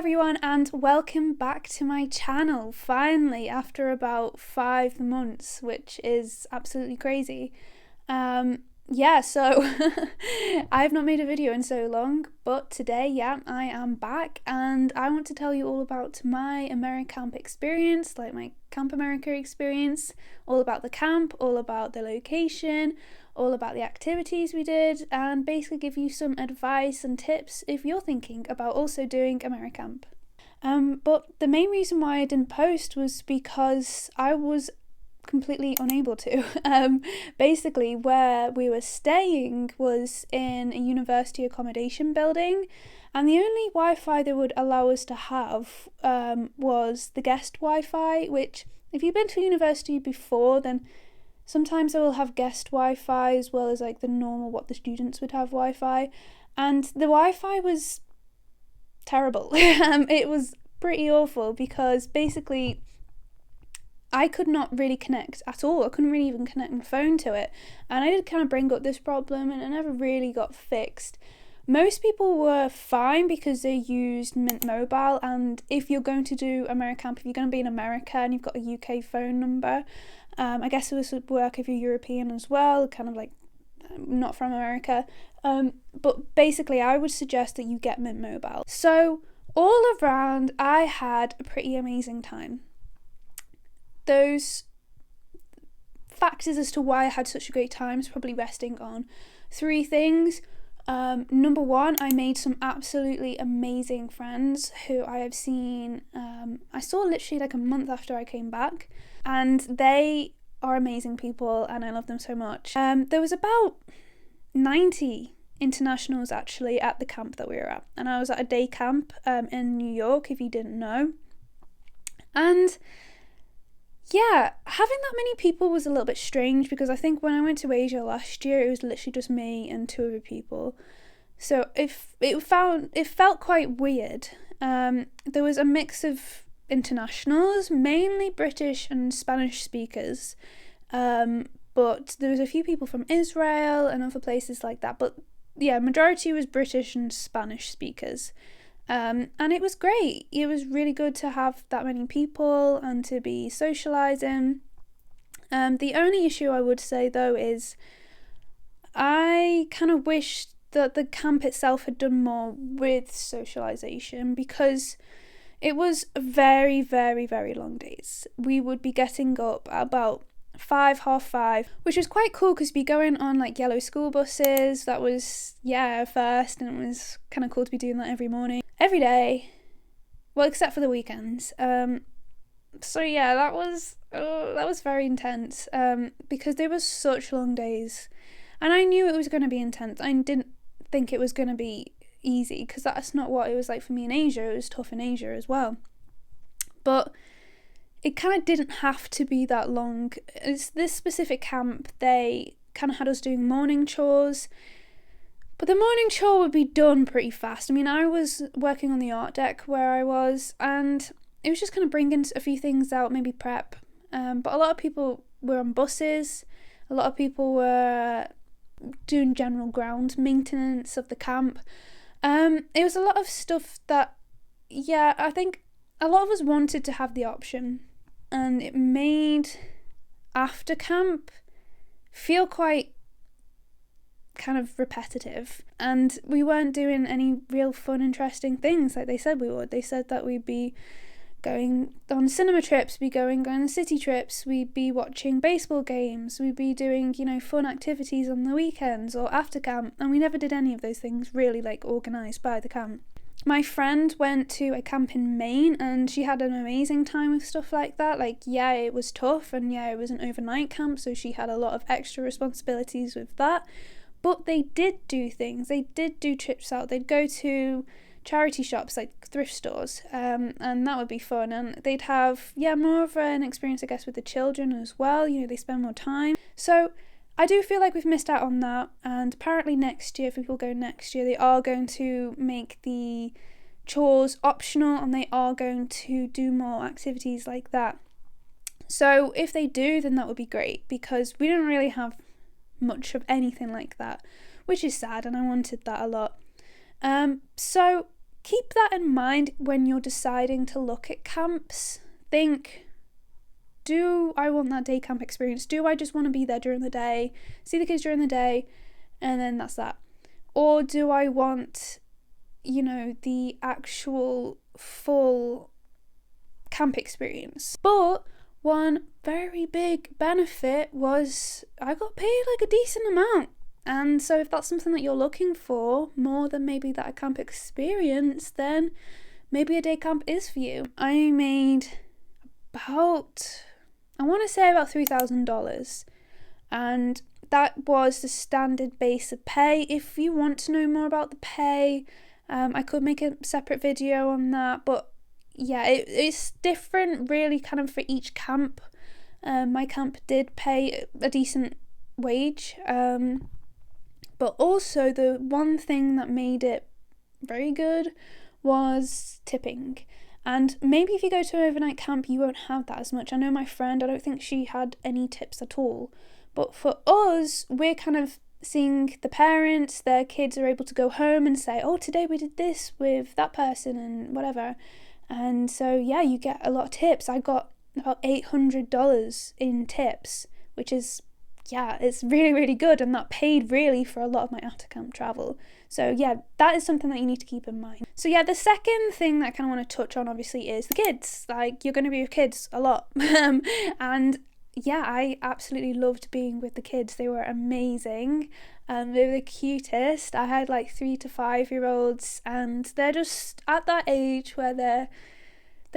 everyone, and welcome back to my channel, finally, after about 5 months, which is absolutely crazy. So I've not made a video in so long, but today, I am back, and I want to tell you all about my Americamp experience, like my Camp America experience, all about the camp, all about the location, all about the activities we did, and basically give you some advice and tips if you're thinking about also doing Americamp. But the main reason why I didn't post was because I was completely unable to. Basically, where we were staying was in a university accommodation building, and the only Wi-Fi they would allow us to have was the guest Wi-Fi, which, if you've been to university before, then sometimes they will have guest Wi-Fi as well as like the normal what the students would have Wi-Fi, and the Wi-Fi was terrible. It was pretty awful because basically I could not really connect at all. I couldn't really even connect my phone to it, and I did kind of bring up this problem and it never really got fixed. Most people were fine because they used Mint Mobile, and if you're going to do Americamp, if you're going to be in America and you've got a UK phone number, I guess this would work if you're European as well, kind of like not from America. But basically, I would suggest that you get Mint Mobile. So all around, I had a pretty amazing time. Those factors as to why I had such a great time is probably resting on 3 things. Number 1, I made some absolutely amazing friends who I have seen, I saw literally like a month after I came back, and they are amazing people and I love them so much. There was about 90 internationals actually at the camp that we were at, and I was at a day camp in New York, if you didn't know. And yeah, having that many people was a little bit strange because I think when I went to Asia last year, it was literally just me and 2 other people. So it felt quite weird. There was a mix of internationals, mainly British and Spanish speakers, but there was a few people from Israel and other places like that. But yeah, majority was British and Spanish speakers. And it was great. It was really good to have that many people and to be socialising. The only issue I would say though is I kind of wish that the camp itself had done more with socialisation, because it was very, very, very long days. We would be getting up at about 5:30, which was quite cool because we'd be going on like yellow school buses. That was first, and it was kind of cool to be doing that every morning, every day, well, except for the weekends. So yeah, that was very intense, because they were such long days, and I knew it was going to be intense. I didn't think it was going to be easy because that's not what it was like for me in Asia. It was tough in Asia as well, but it kind of didn't have to be that long. It's this specific camp, they kind of had us doing morning chores, but the morning chore would be done pretty fast. I mean, I was working on the art deck where I was, and it was just kind of bringing a few things out, maybe prep. But a lot of people were on buses. A lot of people were doing general ground maintenance of the camp. It was a lot of stuff that, I think a lot of us wanted to have the option, and it made after camp feel quite kind of repetitive, and we weren't doing any real fun, interesting things like they said we would. They said that we'd be going on cinema trips, we'd be going on city trips, we'd be watching baseball games, we'd be doing, fun activities on the weekends or after camp, and we never did any of those things really like organised by the camp. My friend went to a camp in Maine and she had an amazing time with stuff like that. It was tough, and it was an overnight camp, so she had a lot of extra responsibilities with that. But they did do things. They did do trips out. They'd go to charity shops, like thrift stores, and that would be fun. And they'd have, more of an experience, I guess, with the children as well. They spend more time. So I do feel like we've missed out on that, and apparently next year, if people go next year, they are going to make the chores optional, and they are going to do more activities like that. So if they do, then that would be great, because we don't really have much of anything like that, which is sad, and I wanted that a lot. So keep that in mind when you're deciding to look at camps. Think, do I want that day camp experience? Do I just want to be there during the day, see the kids during the day, and then that's that? Or do I want, the actual full camp experience? But one very big benefit was I got paid like a decent amount. And so if that's something that you're looking for, more than maybe that camp experience, then maybe a day camp is for you. I made about $3,000. And that was the standard base of pay. If you want to know more about the pay, I could make a separate video on that. But yeah, it's different really kind of for each camp. My camp did pay a decent wage. But also the one thing that made it very good was tipping. And maybe if you go to an overnight camp, you won't have that as much. I know my friend, I don't think she had any tips at all. But for us, we're kind of seeing the parents, their kids are able to go home and say, oh, today we did this with that person and whatever. And so, yeah, you get a lot of tips. I got about $800 in tips, which is, yeah, it's really, really good. And that paid really for a lot of my after camp travel. So yeah, that is something that you need to keep in mind. So yeah, the second thing that I kind of want to touch on obviously is the kids. Like, you're going to be with kids a lot. And yeah, I absolutely loved being with the kids. They were amazing. They were the cutest. I had like 3 to 5 year olds, and they're just at that age where they're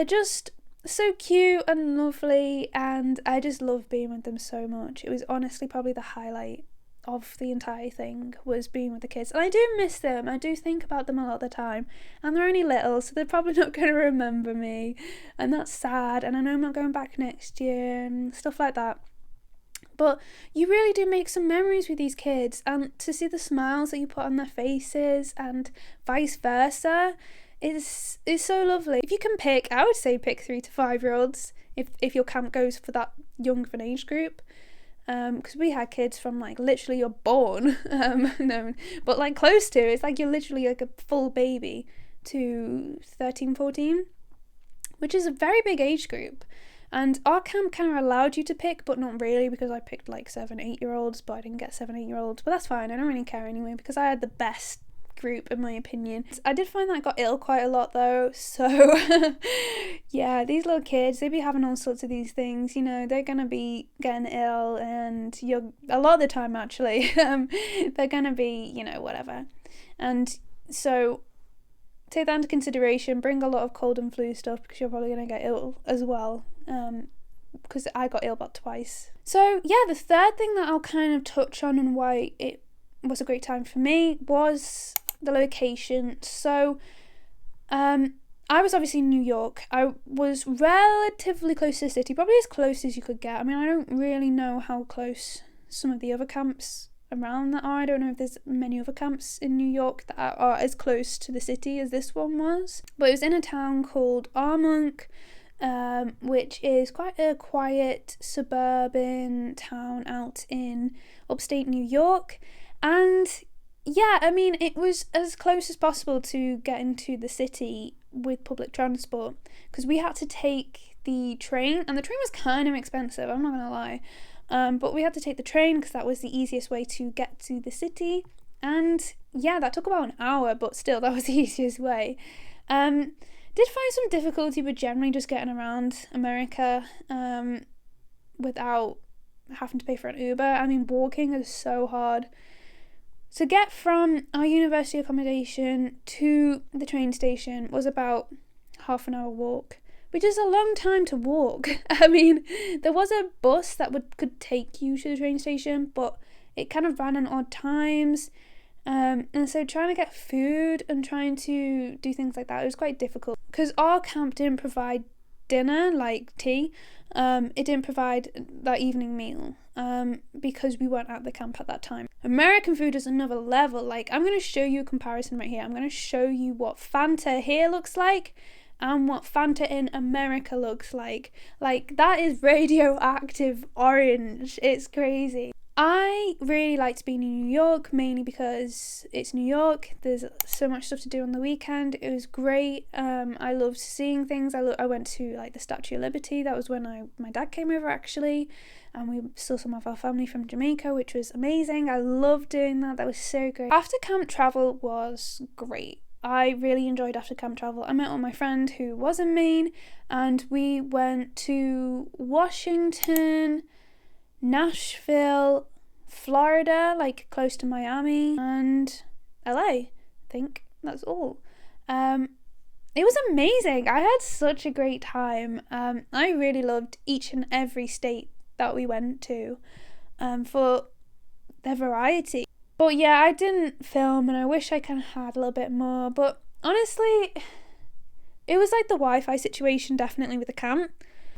just so cute and lovely, and I just love being with them so much. It was honestly probably the highlight of the entire thing, was being with the kids. And I do miss them. I do think about them a lot of the time, and they're only little, so they're probably not going to remember me, and that's sad. And I know I'm not going back next year and stuff like that, but you really do make some memories with these kids, and to see the smiles that you put on their faces and vice versa is so lovely. If you can pick, I would say pick 3 to 5 year olds if your camp goes for that young of an age group, because we had kids from like literally you're born no, but like close to, it's like you're literally like a full baby to 13, 14, which is a very big age group. And our camp kind of allowed you to pick, but not really, because I picked like 7, 8 year olds, but I didn't get 7, 8 year olds, but that's fine. I don't really care anyway, because I had the best group in my opinion. I did find that I got ill quite a lot though, so yeah, these little kids, they be having all sorts of these things, they're gonna be getting ill, and you're a lot of the time actually they're gonna be whatever. And so take that into consideration. Bring a lot of cold and flu stuff, because you're probably gonna get ill as well, because I got ill about twice. So yeah, the third thing that I'll kind of touch on and why it was a great time for me was the location. So I was obviously in New York. I was relatively close to the city, probably as close as you could get. I mean, I don't really know how close some of the other camps around that are. I don't know if there's many other camps in New York that are as close to the city as this one was, but it was in a town called Armonk, which is quite a quiet suburban town out in upstate New York. And yeah, I mean, it was as close as possible to getting to the city with public transport, because we had to take the train, and the train was kind of expensive, I'm not gonna lie, but we had to take the train because that was the easiest way to get to the city. And yeah, that took about an hour, but still, that was the easiest way. Did find some difficulty with generally just getting around America without having to pay for an Uber. I mean, walking is so hard. To get from our university accommodation to the train station was about half an hour walk, which is a long time to walk. I mean, there was a bus that could take you to the train station, but it kind of ran on odd times. And so trying to get food and trying to do things like that, it was quite difficult, because our camp didn't provide dinner, like tea. It didn't provide that evening meal, because we weren't at the camp at that time. American food is another level. Like, I'm going to show you a comparison right here. I'm going to show you what Fanta here looks like and what Fanta in America looks like. Like, that is radioactive orange. It's crazy. I really liked being in New York, mainly because it's New York. There's so much stuff to do on the weekend. It was great. I loved seeing things. I went to like the Statue of Liberty. That was when my dad came over actually, and we saw some of our family from Jamaica, which was amazing. I loved doing that. That was so great. After camp travel was great. I really enjoyed after camp travel. I met with my friend who was in Maine, and we went to Washington, Nashville, Florida, like close to Miami, and LA. I think that's all. It was amazing. I had such a great time. I really loved each and every state that we went to, for their variety. But yeah, I didn't film, and I wish I kind of had a little bit more. But honestly, it was like the Wi-Fi situation definitely with the camp.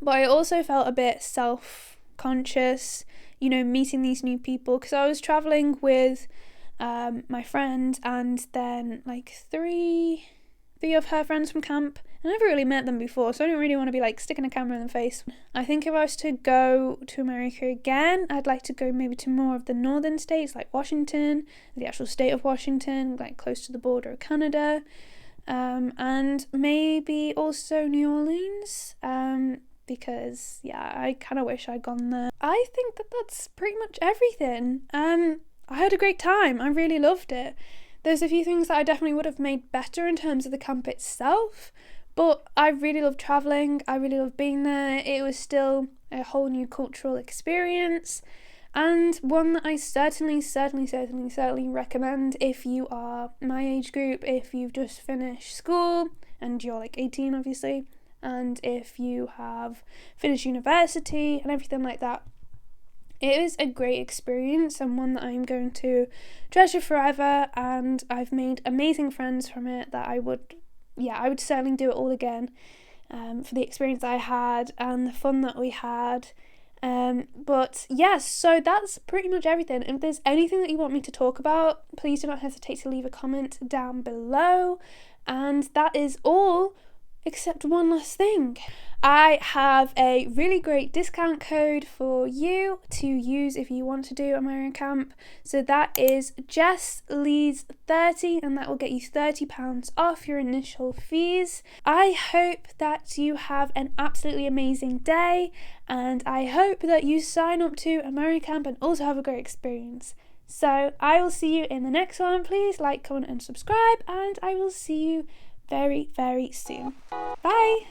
But I also felt a bit self-conscious, meeting these new people, because I was traveling with my friend and then like three of her friends from camp. I never really met them before, so I don't really want to be like sticking a camera in the face. I think if I was to go to America again, I'd like to go maybe to more of the northern states, like Washington, the actual state of Washington, like close to the border of Canada, and maybe also New Orleans, because yeah, I kind of wish I'd gone there. I think that's pretty much everything. I had a great time. I really loved it. There's a few things that I definitely would have made better in terms of the camp itself, but I really loved travelling. I really loved being there. It was still a whole new cultural experience, and one that I certainly recommend if you are my age group, if you've just finished school and you're like 18 obviously, and if you have finished university and everything like that. It is a great experience and one that I'm going to treasure forever, and I've made amazing friends from it that I would certainly do it all again, for the experience I had and the fun that we had. But yes, so that's pretty much everything. If there's anything that you want me to talk about, please do not hesitate to leave a comment down below. And that is all, except one last thing. I have a really great discount code for you to use if you want to do Americamp. So that is JessLees30, and that will get you £30 off your initial fees. I hope that you have an absolutely amazing day, and I hope that you sign up to Americamp and also have a great experience. So I will see you in the next one. Please like, comment and subscribe, and I will see you very, very soon. Bye!